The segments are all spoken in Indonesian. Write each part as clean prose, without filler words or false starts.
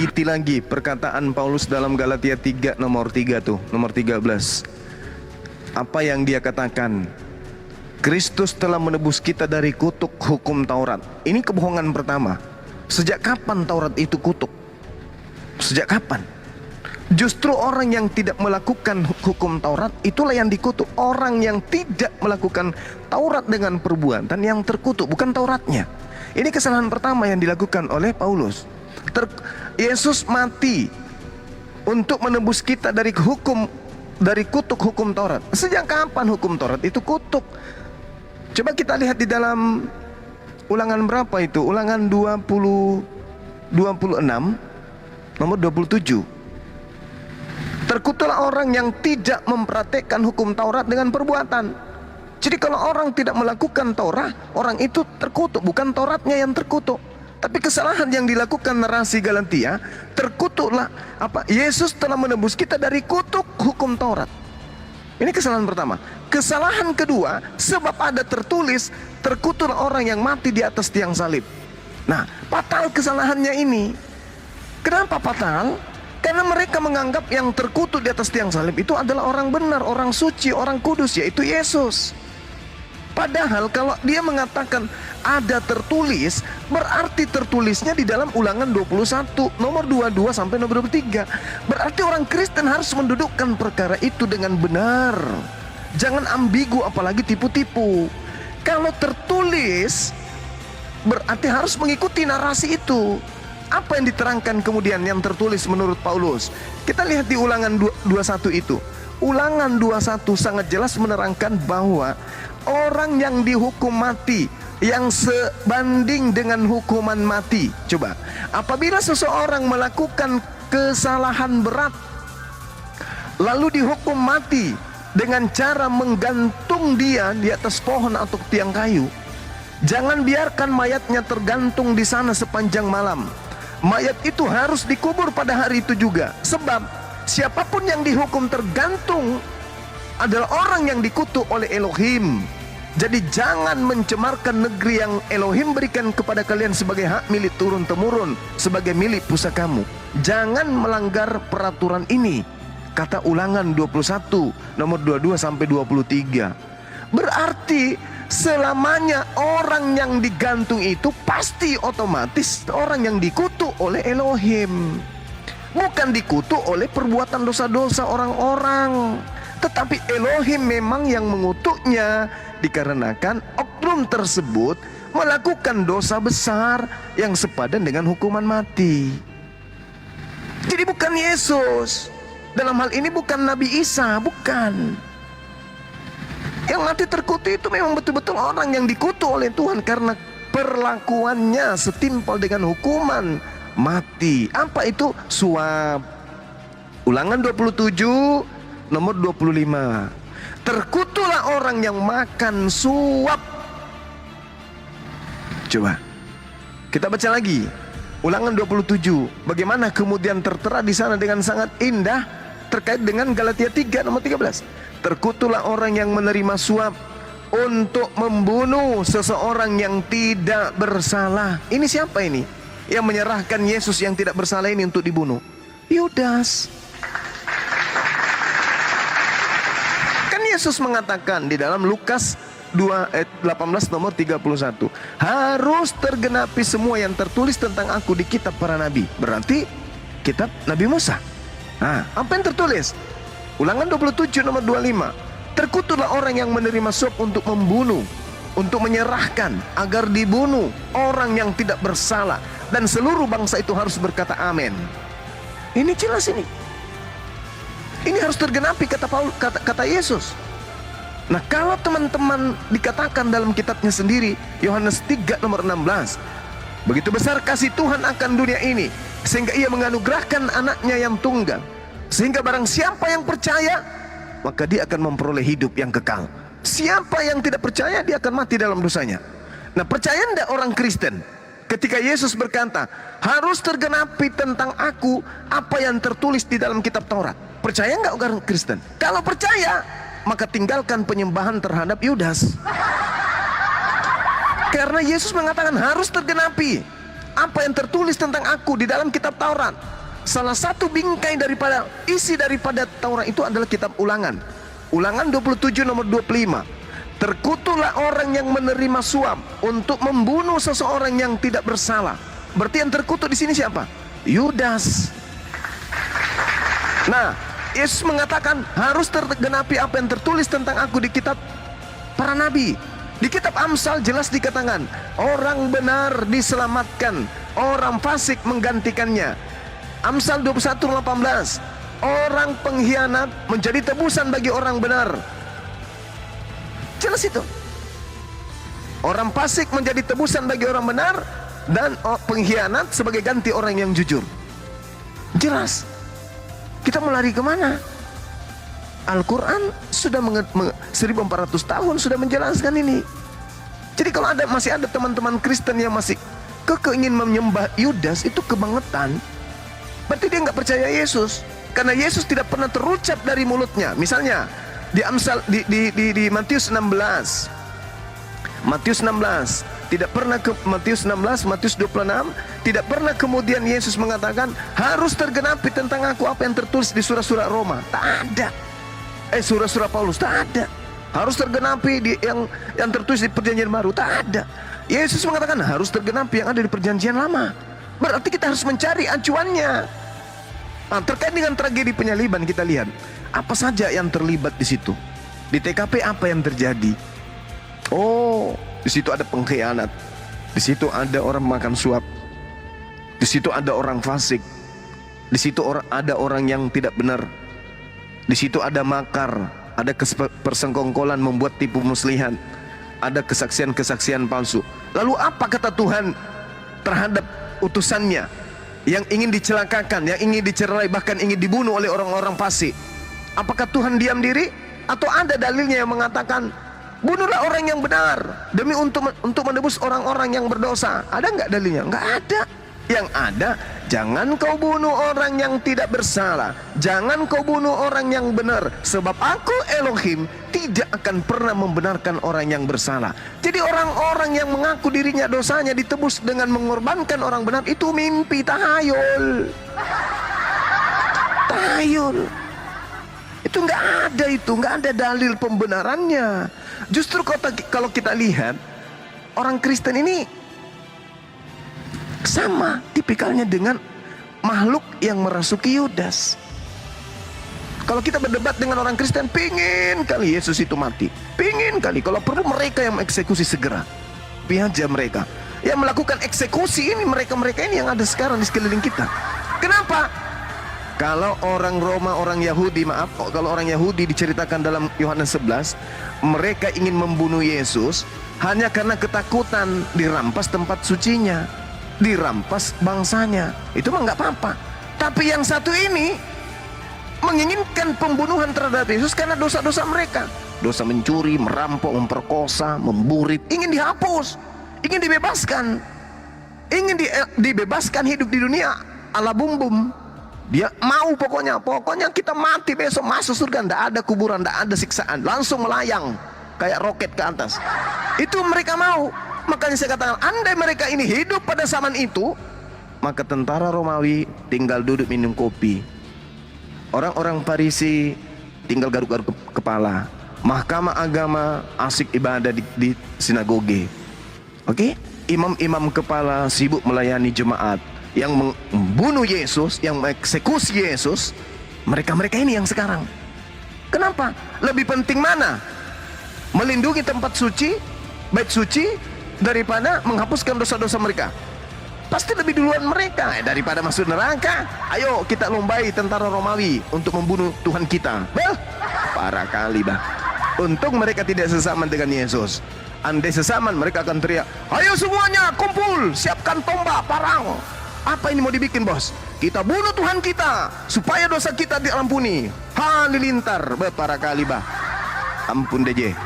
Iti lagi perkataan Paulus dalam Galatia 3 nomor 3 tuh, nomor 13. Apa yang dia katakan? Kristus telah menebus kita dari kutuk hukum Taurat. Ini kebohongan pertama. Sejak kapan Taurat itu kutuk? Sejak kapan? Justru orang yang tidak melakukan hukum Taurat itulah yang dikutuk. Orang yang tidak melakukan Taurat dengan perbuatan yang terkutuk, bukan Tauratnya. Ini kesalahan pertama yang dilakukan oleh Paulus. Yesus mati untuk menebus kita dari kutuk hukum Taurat. Sejak kapan hukum Taurat itu kutuk? Coba kita lihat di dalam Ulangan berapa itu? Ulangan 26 nomor 27. Terkutuklah orang yang tidak mempraktekkan hukum Taurat dengan perbuatan. Jadi kalau orang tidak melakukan Taurat, orang itu terkutuk, bukan Tauratnya yang terkutuk. Tapi kesalahan yang dilakukan narasi Galatia, terkutuklah Yesus telah menebus kita dari kutuk hukum Taurat. Ini kesalahan pertama. Kesalahan kedua, sebab ada tertulis, terkutuklah orang yang mati di atas tiang salib. Nah, fatal kesalahannya ini. Kenapa fatal? Karena mereka menganggap yang terkutuk di atas tiang salib itu adalah orang benar, orang suci, orang kudus, yaitu Yesus. Padahal kalau dia mengatakan ada tertulis, berarti tertulisnya di dalam Ulangan 21 nomor 22 sampai nomor 23. Berarti orang Kristen harus mendudukkan perkara itu dengan benar. Jangan ambigu, apalagi tipu-tipu. Kalau tertulis berarti harus mengikuti narasi itu. Apa yang diterangkan kemudian yang tertulis menurut Paulus? Kita lihat di Ulangan 21 itu. Ulangan 21 sangat jelas menerangkan bahwa orang yang dihukum mati, yang sebanding dengan hukuman mati. Coba, apabila seseorang melakukan kesalahan berat lalu dihukum mati dengan cara menggantung dia di atas pohon atau tiang kayu, jangan biarkan mayatnya tergantung di sana sepanjang malam. Mayat itu harus dikubur pada hari itu juga. Sebab siapapun yang dihukum tergantung adalah orang yang dikutuk oleh Elohim. Jadi jangan mencemarkan negeri yang Elohim berikan kepada kalian sebagai hak milik turun-temurun, sebagai milik pusakamu. Jangan melanggar peraturan ini, kata Ulangan 21 nomor 22 sampai 23. Berarti selamanya orang yang digantung itu pasti otomatis orang yang dikutuk oleh Elohim, bukan dikutuk oleh perbuatan dosa-dosa orang-orang. Tetapi Elohim memang yang mengutuknya dikarenakan oknum tersebut melakukan dosa besar yang sepadan dengan hukuman mati. Jadi bukan Yesus, dalam hal ini bukan Nabi Isa, bukan. Yang mati terkutuk itu memang betul-betul orang yang dikutuk oleh Tuhan karena perlakuannya setimpal dengan hukuman mati. Apa itu? Suap. Ulangan 27 nomor 25. Terkutuklah orang yang makan suap. Coba kita baca lagi Ulangan 27. Bagaimana kemudian tertera di sana dengan sangat indah terkait dengan Galatia 3 nomor 13. Terkutuklah orang yang menerima suap untuk membunuh seseorang yang tidak bersalah. Ini siapa ini? Yang menyerahkan Yesus yang tidak bersalah ini untuk dibunuh? Yudas. Kan Yesus mengatakan di dalam Lukas 2:18 nomor 31, harus tergenapi semua yang tertulis tentang aku di kitab para nabi. Berarti kitab Nabi Musa. Nah, apa yang tertulis? Ulangan 27 nomor 25. Terkutuklah orang yang menerima suap untuk membunuh, untuk menyerahkan agar dibunuh orang yang tidak bersalah, dan seluruh bangsa itu harus berkata amin. Ini jelas ini. Ini harus tergenapi kata Yesus. Nah, kalau teman-teman dikatakan dalam kitabnya sendiri, Yohanes 3 nomor 16, begitu besar kasih Tuhan akan dunia ini sehingga ia menganugerahkan anaknya yang tunggal, sehingga barang siapa yang percaya maka dia akan memperoleh hidup yang kekal. Siapa yang tidak percaya dia akan mati dalam dosanya. Nah, percaya enggak orang Kristen ketika Yesus berkata harus tergenapi tentang aku apa yang tertulis di dalam kitab Taurat? Percaya enggak orang Kristen? Kalau percaya, maka tinggalkan penyembahan terhadap Yudas. Karena Yesus mengatakan harus tergenapi. apa yang tertulis tentang aku di dalam kitab Taurat. Salah satu bingkai daripada isi daripada Taurat itu adalah kitab Ulangan. Ulangan 27 nomor 25. Terkutuklah orang yang menerima suap untuk membunuh seseorang yang tidak bersalah. Berarti yang terkutuk di sini siapa? Yudas. Nah, Yesus mengatakan harus tergenapi apa yang tertulis tentang aku di kitab para nabi. Di kitab Amsal jelas dikatakan, orang benar diselamatkan, orang fasik menggantikannya. Amsal 21:18, orang pengkhianat menjadi tebusan bagi orang benar. Jelas itu. Orang fasik menjadi tebusan bagi orang benar, dan pengkhianat sebagai ganti orang yang jujur. Jelas. Kita mau lari kemana? Al-Quran sudah 1400 tahun sudah menjelaskan ini. Jadi kalau masih ada teman-teman Kristen yang masih ingin menyembah Yudas, itu kebangetan. Berarti dia nggak percaya Yesus, karena Yesus tidak pernah terucap dari mulutnya. Misalnya di Amsal di Matius 16, tidak pernah ke Matius 16, Matius 26, tidak pernah kemudian Yesus mengatakan harus tergenapi tentang aku apa yang tertulis di surah-surah Roma. Tak ada. Surah-surah Paulus, tak ada. Harus tergenapi yang tertulis di Perjanjian Baru, tak ada. Yesus mengatakan harus tergenapi yang ada di Perjanjian Lama. Berarti kita harus mencari acuannya. Nah, terkait dengan tragedi penyaliban, kita lihat apa saja yang terlibat di situ. Di TKP apa yang terjadi? Oh, di situ ada pengkhianat, di situ ada orang makan suap, di situ ada orang fasik, di situ ada orang yang tidak benar, di situ ada makar, ada persengkongkolan membuat tipu muslihat, ada kesaksian-kesaksian palsu. Lalu apa kata Tuhan terhadap utusannya yang ingin dicelakakan, yang ingin dicerai, bahkan ingin dibunuh oleh orang-orang fasik? Apakah Tuhan diam diri? Atau ada dalilnya yang mengatakan bunuhlah orang yang benar demi untuk menebus orang-orang yang berdosa? Ada nggak dalilnya? Nggak ada. Yang ada, jangan kau bunuh orang yang tidak bersalah, jangan kau bunuh orang yang benar, sebab aku Elohim tidak akan pernah membenarkan orang yang bersalah. Jadi orang-orang yang mengaku dirinya dosanya ditebus dengan mengorbankan orang benar, itu mimpi, tahayul. Tahayul. Itu nggak ada, itu nggak ada dalil pembenarannya. Justru kalau kita lihat orang Kristen ini sama tipikalnya dengan makhluk yang merasuki Yudas. Kalau kita berdebat dengan orang Kristen, pingin kali Yesus itu mati, pingin kali, kalau perlu mereka yang mengeksekusi segera. Biarlah mereka yang melakukan eksekusi ini, mereka ini yang ada sekarang di sekeliling kita. Kenapa? Kalau orang Roma, orang Yahudi, kalau orang Yahudi diceritakan dalam Yohanes 11, mereka ingin membunuh Yesus hanya karena ketakutan dirampas tempat sucinya, dirampas bangsanya. Itu mah nggak apa-apa. Tapi yang satu ini menginginkan pembunuhan terhadap Yesus karena dosa-dosa mereka. Dosa mencuri, merampok, memperkosa, memburit, ingin dihapus, ingin dibebaskan, ingin dibebaskan hidup di dunia ala bum-bum. Dia mau pokoknya kita mati besok masuk surga, ndak ada kuburan, ndak ada siksaan, langsung melayang kayak roket ke atas. Itu mereka mau. Makanya saya katakan, andai mereka ini hidup pada zaman itu, maka tentara Romawi tinggal duduk minum kopi, orang-orang Farisi tinggal garuk-garuk kepala, mahkamah agama asik ibadah di sinagoge. Oke? Imam-imam kepala sibuk melayani jemaat. Yang membunuh Yesus, yang mengeksekusi Yesus, mereka-mereka ini yang sekarang. Kenapa? Lebih penting mana? Melindungi tempat suci, bait suci, daripada menghapuskan dosa-dosa mereka. Pasti lebih duluan mereka daripada masuk neraka. Ayo kita lombai tentara Romawi untuk membunuh Tuhan kita. Parah kali bah. Untung mereka tidak sesaman dengan Yesus. Andai sesaman, mereka akan teriak, ayo semuanya kumpul, siapkan tombak, parang. Apa ini mau dibikin, bos? Kita bunuh Tuhan kita supaya dosa kita diampuni. Halilintar, para kali bah. Ampun DJ.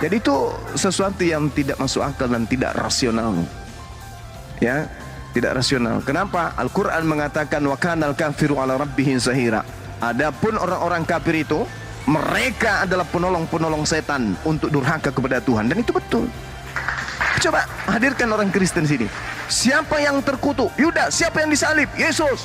Jadi itu sesuatu yang tidak masuk akal dan tidak rasional. Ya, tidak rasional. Kenapa? Al-Quran mengatakan wa kanal kafiru ala rabbihin zahira. Adapun orang-orang kafir itu, mereka adalah penolong-penolong setan untuk durhaka kepada Tuhan, dan itu betul. Coba hadirkan orang Kristen sini. Siapa yang terkutuk? Yudas. Siapa yang disalib? Yesus.